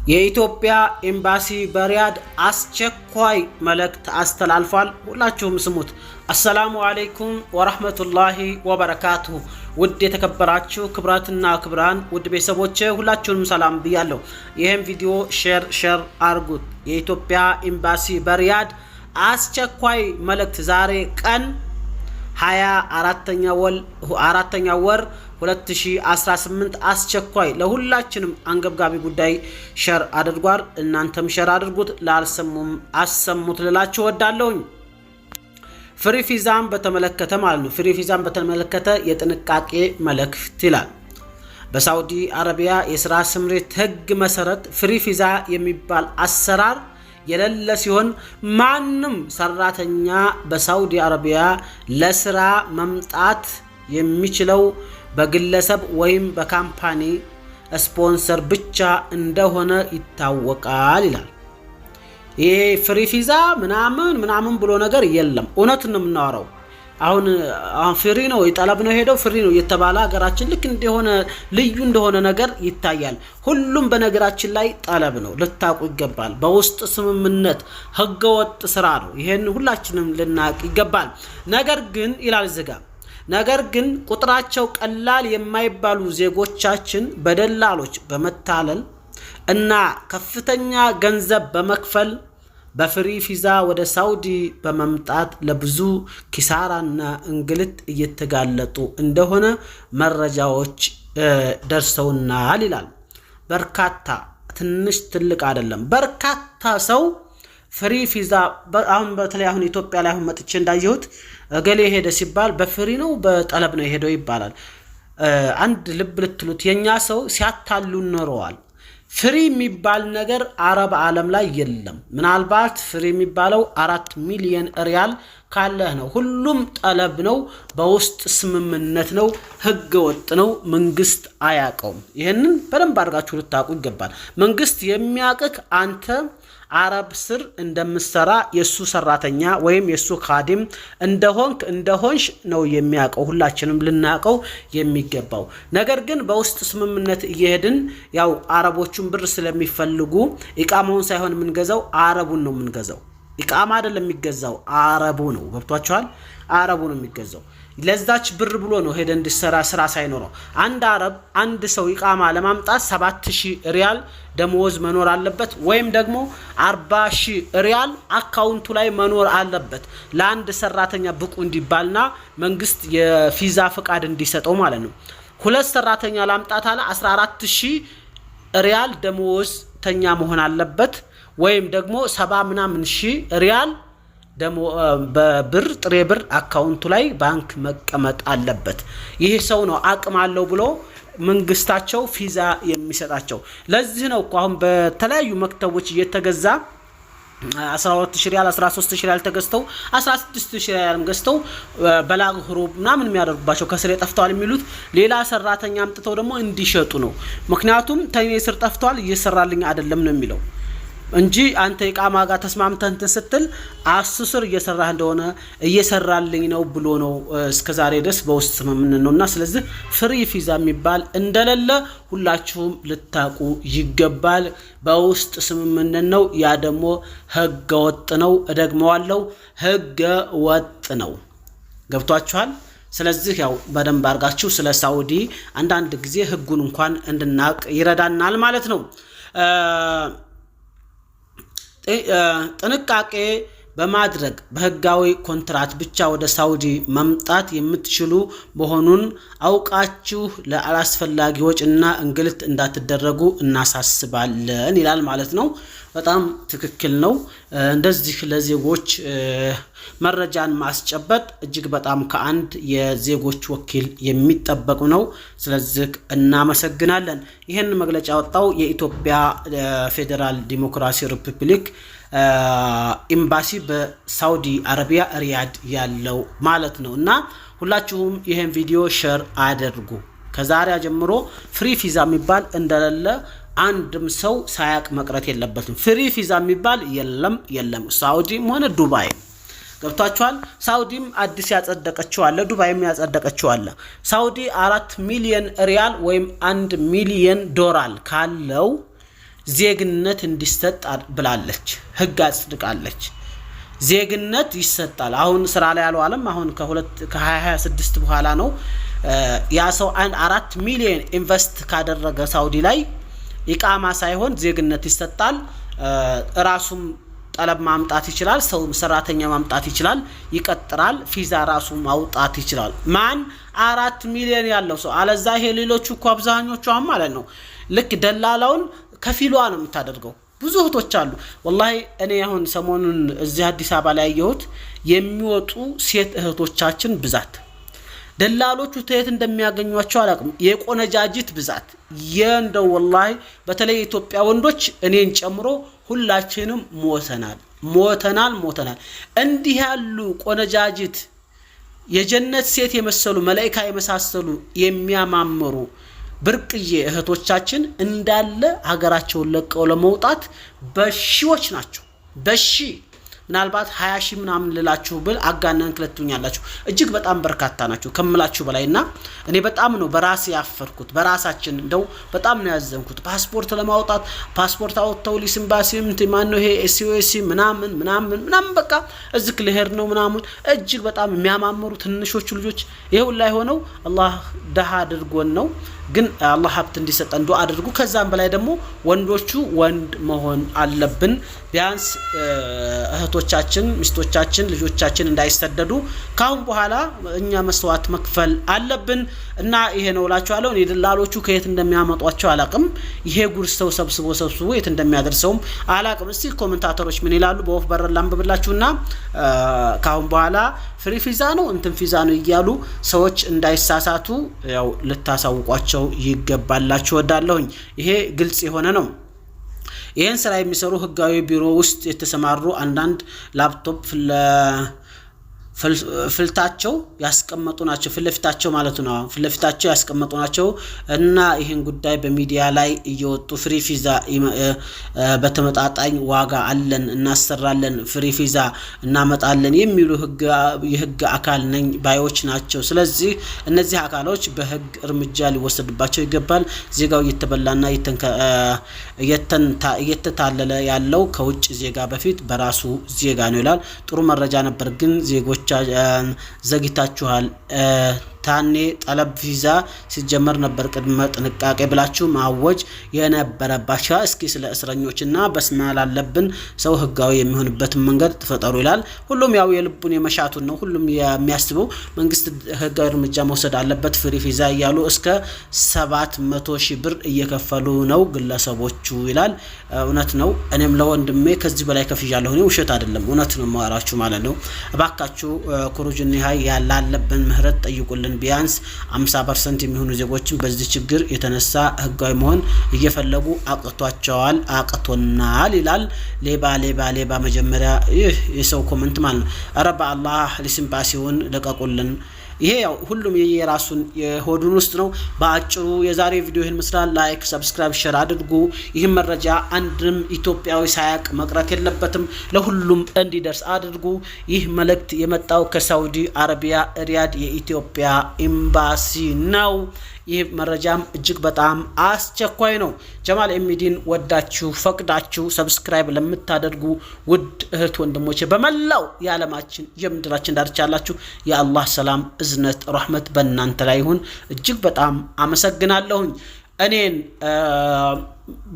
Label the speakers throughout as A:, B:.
A: የኢትዮጵያ ኤምባሲ በሪያድ አስቸኳይ መልእክት አስተላልፏል። ሁላችሁም ስሙት። አሰላሙ አለይኩም ወራህመቱላሂ ወበረካቱሁ። ውድ የተከበራችሁ ክብራትና ክብራን ውድ ቤተሰቦቼ ሁላችሁንም ሰላም ብያለሁ። ይሄን ቪዲዮ ሼር አርጉት። የኢትዮጵያ ኤምባሲ በሪያድ አስቸኳይ መልእክት ዛሬ ቀን 24ኛ ወር 2018 አስቸኳይ ለሁላችንም አንገብጋቢ ጉዳይ ሼር አድርጓል። እናንተም ሼር አድርጉት፣ ላልሰሙም አሰሙት ልላችሁ ወዳለሁኝ። ፍሪ ቪዛን በተመለከተ ማለት ነው። ፍሪ ቪዛን በተመለከተ የጥንቃቄ መልእክት ይላል። በሳውዲ አረቢያ የሥራ ስምሪት ሕግ መሰረት ፍሪ ቪዛ የሚባል አሰራር የሌለ ሲሆን ማንም ሰራተኛ በሳውዲ አረቢያ ለስራ መምጣት የሚችለው በግለሰብ ወይም በካምፓኒ ስፖንሰር ብቻ እንደሆነ ይታወቃል ይላል። ይሄ ፍሪ ቪዛ ምናምን ብሎ ነገር የለም። እውነት ነው የምናወራው። አሁን ፍሪ ነው የጠለብ ነው ሄደው ፍሪ ነው የተባለ ሀገራችን ልክ እንደሆነ ልዩ እንደሆነ ነገር ይታያል። ሁሉም በነገራችን ላይ ጠለብ ነው፣ ልታቁ ይገባል። በውስጥ ስምምነት ህገወጥ ስራ ነው። ይሄን ሁላችንም ልናቅ ይገባል። ነገር ግን ይላል ዝጋ ነገር ግን ቁጥራቸው ቀላል የማይባሉ ዜጎቻችን በደላሎች በመታለል እና ከፍተኛ ገንዘብ በመክፈል በፍሪ ቪዛ ወደ ሳውዲ በመምጣት ለብዙ ኪሳራና እንግልት እየተጋለጡ እንደሆነ መረጃዎች ደርሰውናል ይላል። በርካታ ትንሽ ትልቅ አይደለም፣ በርካታ ሰው ፍሪ ቪዛ አሁን በተለይ አሁን ኢትዮጵያ ላይ አሁን መጥቼ እንዳየሁት እገሌ ሄደ ሲባል በፍሪ ነው በጠለብ ነው ሄደው ይባላል። አንድ ልብ ልትሉት የኛ ሰው ሲያታሉ ኖረዋል። ፍሪ የሚባል ነገር አረብ ዓለም ላይ የለም። ምናልባት ፍሪ የሚባለው 4 ሚሊዮን ሪያል ካለህ ነው። ሁሉም ጠለብ ነው፣ በውስጥ ስምምነት ነው፣ ህገ ወጥ ነው። መንግስት አያውቀውም። ይሄንን በደንብ አድርጋችሁ ልታውቁ ይገባል። መንግስት የሚያውቅህ አንተ አረብ ስር እንደምሰራ የሱ ሰራተኛ ወይም የሱ ካዲም እንደሆንሽ ነው የሚያውቀው። ሁላችንም ልናውቀው የሚገባው ነገር ግን በውስጥ ስምምነት እየሄድን ያው አረቦቹን ብር ስለሚፈልጉ ኢቃማውን ሳይሆን የምንገዛው አረቡን ነው የምንገዛው። ኢቃማ አይደለም የሚገዛው አረቡ ነው። ገብቷችኋል? አረቡ ነው የሚገዛው። ለዛች ብር ብሎ ነው ሄደ እንዲሰራ ስራ ሳይኖረው። አንድ አረብ አንድ ሰው ኢቃማ ለማምጣት 7000 ሪያል ደሞዝ መኖር አለበት፣ ወይም ደግሞ 40000 ሪያል አካውንቱ ላይ መኖር አለበት ለአንድ ሰራተኛ ብቁ እንዲባልና መንግስት የቪዛ ፍቃድ እንዲሰጠው ማለት ነው። ሁለት ሰራተኛ ላምጣት አለ 14000 ሪያል ደሞዝተኛ መሆን አለበት፣ ወይም ደግሞ 70,000 ሪያል ደሞ በብር ጥሬ ብር አካውንቱ ላይ ባንክ መቀመጥ አለበት። ይሄ ሰው ነው አቅም አለው ብሎ መንግስታቸው ቪዛ የሚሰጣቸው። ለዚህ ነው እኮ አሁን በተለያዩ መክተቦች እየተገዛ 12000 ሪያል 13000 ሪያል ተገዝተው 16000 ሪያል ገዝተው በላግ ሁሩብ ምናምን የሚያደርጉባቸው ከስሬ ጠፍተዋል የሚሉት ሌላ ሰራተኛ አምጥተው ደግሞ እንዲሸጡ ነው። ምክንያቱም ተኔ ስር ጠፍተዋል እየሰራልኝ አይደለም ነው የሚለው እንጂ አንተ ኢቃማ ጋር ተስማምተን ስትል 10 ስር እየሰራህ እንደሆነ እየሰራልኝ ነው ብሎ ነው እስከዛሬ ድረስ በውስጥ ስምምነት ነውና። ስለዚህ ፍሪ ቪዛ የሚባል እንደሌለ ሁላችሁም ልታቁ ይገባል። በውስጥ ስምምነት ነው። ያ ደግሞ ህገ ወጥ ነው። እደግመዋለሁ፣ ህገ ወጥ ነው። ገብቷችኋል? ስለዚህ ያው በደንብ አድርጋችሁ ስለ ሳውዲ አንዳንድ ጊዜ ህጉን እንኳን እንድናቅ ይረዳናል ማለት ነው። ጥንቃቄ በማድረግ በህጋዊ ኮንትራት ብቻ ወደ ሳውዲ መምጣት የምትችሉ መሆኑን አውቃችሁ ለአላስፈላጊ ወጪና እንግልት እንዳትደረጉ እናሳስባለን ይላል ማለት ነው። በጣም ትክክል ነው። እንደዚህ ለዜጎች መረጃን ማስጨበጥ እጅግ በጣም ከአንድ የዜጎች ወኪል የሚጠበቅ ነው። ስለዚህ እናመሰግናለን። ይህን መግለጫ ያወጣው የኢትዮጵያ ፌዴራል ዲሞክራሲ ሪፐብሊክ ኤምባሲ በሳውዲ አረቢያ ሪያድ ያለው ማለት ነው። እና ሁላችሁም ይሄን ቪዲዮ ሼር አድርጉ። ከዛሬ ጀምሮ ፍሪ ቪዛ የሚባል እንደሌለ አንድም ሰው ሳያቅ መቅረት የለበትም። ፍሪ ቪዛ የሚባል የለም ሳውዲም ሆነ ዱባይ። ገብታችኋል? ሳውዲም አዲስ ያጸደቀችው አለ፣ ዱባይም ያጸደቀችው አለ። ሳውዲ 4 ሚሊዮን ሪያል ወይም 1 ሚሊዮን ዶላር ካለው ዜግነት እንዲሰጥ ብላለች ህግ አጽድቃለች ዜግነት ይሰጣል አሁን ስራ ላይ ያለው ዓለም አሁን ከ2026 በኋላ ነው ያ ሰው 4 ሚሊዮን ኢንቨስት ካደረገ ሳውዲ ላይ ኢቃማ ሳይሆን ዜግነት ይሰጣል ራሱም ጠለብ ማምጣት ይችላል ሰው ሰራተኛ ማምጣት ይችላል ይቀጥራል ቪዛ ራሱ ማውጣት ይችላል ማን 4 ሚሊዮን ያለው ሰው አለዛ ይሄ ሌሎቹ እኮ አብዛኞቹ ማለት ነው ልክ ደላላውን ከፊሏ ነው የምታደርገው ብዙ እህቶች አሉ والله እኔ አሁን ሰሞኑን እዚህ አዲስ አበባ ላይ ያየሁት የሚወጡ ሴት እህቶቻችን ብዛት ደላሎቹ ተየት እንደሚያገኙዋቸው አላቅም የቆነጃጅት ብዛት የእንደው والله በተለይ ኢትዮጵያ ወንዶች እኔን ጨምሮ ሁላችንም ሞተናል እንዲህ ያሉ ቆነጃጅት የጀነት ሴት የመሰሉ መላእክት የመሳሰሉ የሚያማምሩ ብርቅዬ እህቶቻችን እንዳለ ሀገራቸውን ለቀው ለመውጣት በሺዎች ናቸው በሺ ምናልባት 20 ሺህ ምናምን ልላችሁ ብል አጋነን ክለቱኛላችሁ እጅግ በጣም በርካታ ናቸው ከመላችሁ በላይና እኔ በጣም ነው በራሴ ያፈርኩት በራሳችን እንደው በጣም ነው ያዘንኩት ፓስፖርት ለማውጣት ፓስፖርት አውጥተው ሊስምባሲም ማን ነው ይሄ ኤስኦኤስ ምናምን በቃ እዝክ ለሄር ነው ምናምን እጅግ በጣም የሚያማምሩ ትንሾቹ ልጆች ይሄው ላይ ሆነው አላህ ደሃ አድርጎን ነው ግን አላህ ሀብት እንዲሰጠን ዱአ አድርጉ ከዛም በላይ ደግሞ ወንዶቹ ወንድ መሆን አለብን ቢያንስ እህቶቻችን ሚስቶቻችን ልጆቻችን እንዳይሰደዱ ካሁን በኋላ እኛ መስዋዕት መክፈል አለብን እና ይሄ ነው ላችኋለሁ እኔ ደላሎቹ ከየት እንደሚያመጧቸው አላቅም ይሄ ጉርስተው ሰብስቦ የት እንደሚያደርሰውም አላቅም እስቲ ኮሜንታተሮች ምን ይላሉ በወፍ በረላም በብላችሁና ካሁን በኋላ ፍሪ ቪዛ ነው እንትን ቪዛ ነው ይያሉ ሰዎች እንዳይሳሳቱ ያው ልታሳውቋቸው ይገባላችሁ ወዳለሁኝ ይሄ ግልጽ የሆነ ነው ይሄን ስራ የሚሰሩ ህጋዊ ቢሮ ውስጥ የተሰማሩ አንዳንድ ላፕቶፕ ፍልታቸው ያስቀመጡ ናቸው ፍለፊታቸው ማለት ነው ፍለፊታቸው ያስቀመጡ ናቸው እና ይሄን ጉዳይ በሚዲያ ላይ እየወጡ ፍሪ ቪዛ በተመጣጣኝ ዋጋ አለን እናሰራለን ፍሪ ቪዛ እናመጣለን የሚሉ የህግ አካል ነኝ ባዮች ናቸው ስለዚህ እነዚህ አካሎች በህግ እርምጃ ሊወሰድባቸው ይገባል ዜጋው እየተበላና እየተታለለ ያለው ከውጭ ዜጋ በፊት በራሱ ዜጋ ነው ይላል ጥሩ መረጃ ነበር ግን ዜጎች ዘግይታችኋል ታኔ ጠለብ ቪዛ ሲጀመር ነበር ቅድመ ጥንቃቄ ብላችሁ ማወጅ የነበረባችሁ እስኪ ስለ እስረኞችና በስማል አለብን ሰው ህጋዊ የሚሆንበት መንገድ ተፈጠሩ ይላል ሁሉም ያው የልቡን የመሻቱን ነው ሁሉም የሚያስበው መንግስት ህጋዊ እርምጃ መውሰድ አለበት ፍሪ ቪዛ ይያሉ እስከ 700 ሺህ ብር እየከፈሉ ነው ግለሰቦቹ ይላል እውነት ነው እኔም ለወንድሜ ከዚህ በላይ ከፍያለሁ ነው ውሸት አይደለም እውነት ነው ማራችሁ ማለት ነው አባካችሁ ኩሩጅን ይሃይ ያላለብን ምህረት ጠይቁልን ቢያንስ 50% የሚሆኑ ዜጎችን በዚህ ችግር የተነሳ ህጋዊ መሆን እየፈለጉ አቅቶናል ይላል ሌባ መጀመሪያ ይህ የሰው ኮሜንት ማለት ነው አረባ አላህ ለሲምባሲውን ለቀቁልን ይሄ ያው ሁሉም የራሱን የሆዱን ውስጥ ነው በአጭሩ የዛሬ ቪዲዮ ይሄን መስላል ላይክ ሰብስክራይብ ሼር አድርጉ ይሄን መረጃ አንድም ኢትዮጵያዊ ሳያቅ መቅረት የለበትም ለሁሉም እንዲደርስ አድርጉ ይህ መልእክት የመጣው ከሳውዲ አረቢያ ሪያድ የኢትዮጵያ ኤምባሲ ነው ይህ መረጃም እጅግ በጣም አስቸኳይ ነው ጀማል ኤሚዲን ወዳችሁ ፈቅዳችሁ ሰብስክራይብ ለምታደርጉ ውድ እህት ወንድሞቼ በመላው የዓለማችን የምድራችን ዳርቻ ያላችሁ የአላህ ሰላም እዝነት ረህመት በእናንተ ላይ ይሁን እጅግ በጣም አመሰግናለሁኝ እኔን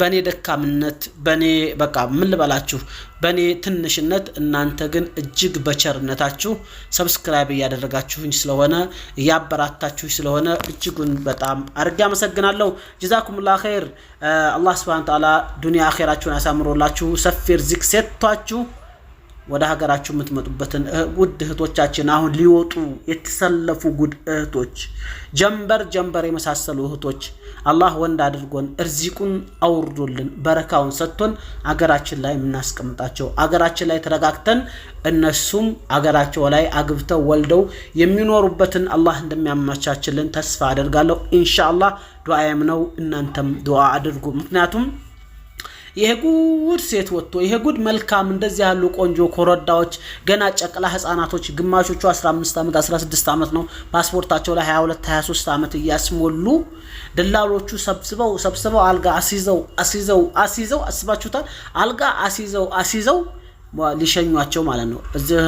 A: በኔ ደካምነት በኔ በቃ ምን ልበላችሁ በኔ ትንሽነት እናንተ ግን እጅግ በቸርነታችሁ ሰብስክራይብ ያደረጋችሁኝ ስለሆነ ያበራታችሁ ስለሆነ እጅጉን በጣም አርጋ አመሰግናለሁ ጀዛኩሙላህ ኸይር አላህ Subhanahu Wa Ta'ala ዱንያ አኺራችሁን አሳምሮላችሁ ሰፊ ርዝቅ ሰጥቷችሁ ወደ ሀገራችሁ የምትመጡበትን ውድ እህቶቻችን አሁን ሊወጡ የተሰለፉ ጉድ እህቶች ጀንበር የመሳሰሉ እህቶች አላህ ወንድ አድርጎን እርዚቁን አውርዶልን በረካውን ሰጥቶን አገራችን ላይ እናስቀምጣቸው አገራችን ላይ ተረጋግተን እነሱም አገራቸው ላይ አግብተው ወልደው የሚኖሩበትን አላህ እንደሚያመቻችልን ተስፋ አደርጋለሁ ኢንሻአላህ ዱዓዬም ነው እናንተም ዱዓ አድርጉ ምክንያቱም ይሄ ጉድ ሴት ወጥቶ ይሄ ጉድ መልካም እንደዚህ ያሉ ቆንጆ ኮረዳዎች ገና ጨቅላ ህፃናቶች ግማሾቹ 15 ዓመት 16 ዓመት ነው ፓስፖርታቸው ላይ 22 23 ዓመት እያስሞሉ ደላሎቹ ሰብስበው አልጋ አሲዘው አስባችሁታል አልጋ አሲዘው ሊሸኟቸው ማለት ነው እዚህ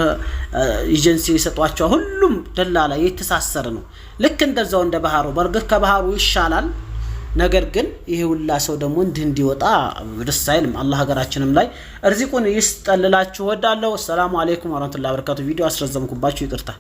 A: ኤጀንሲ የሰጧቸው ሁሉም ደላላ የተሳሰረ ነው ልክ እንደዛው እንደ ባህሩ በርግጥ ከባህሩ ይሻላል ነገር ግን ይሄ ሁላ ሰው ደግሞ እንዲወጣ ደስ አይልም አላህ ሀገራችንም ላይ ርዝቁን ይስጠልላችሁ ወዳለው ሰላም አለይኩም ወራህመቱላሂ ወበረካቱ ቪዲዮ አስረዘምኩባችሁ ይቅርታ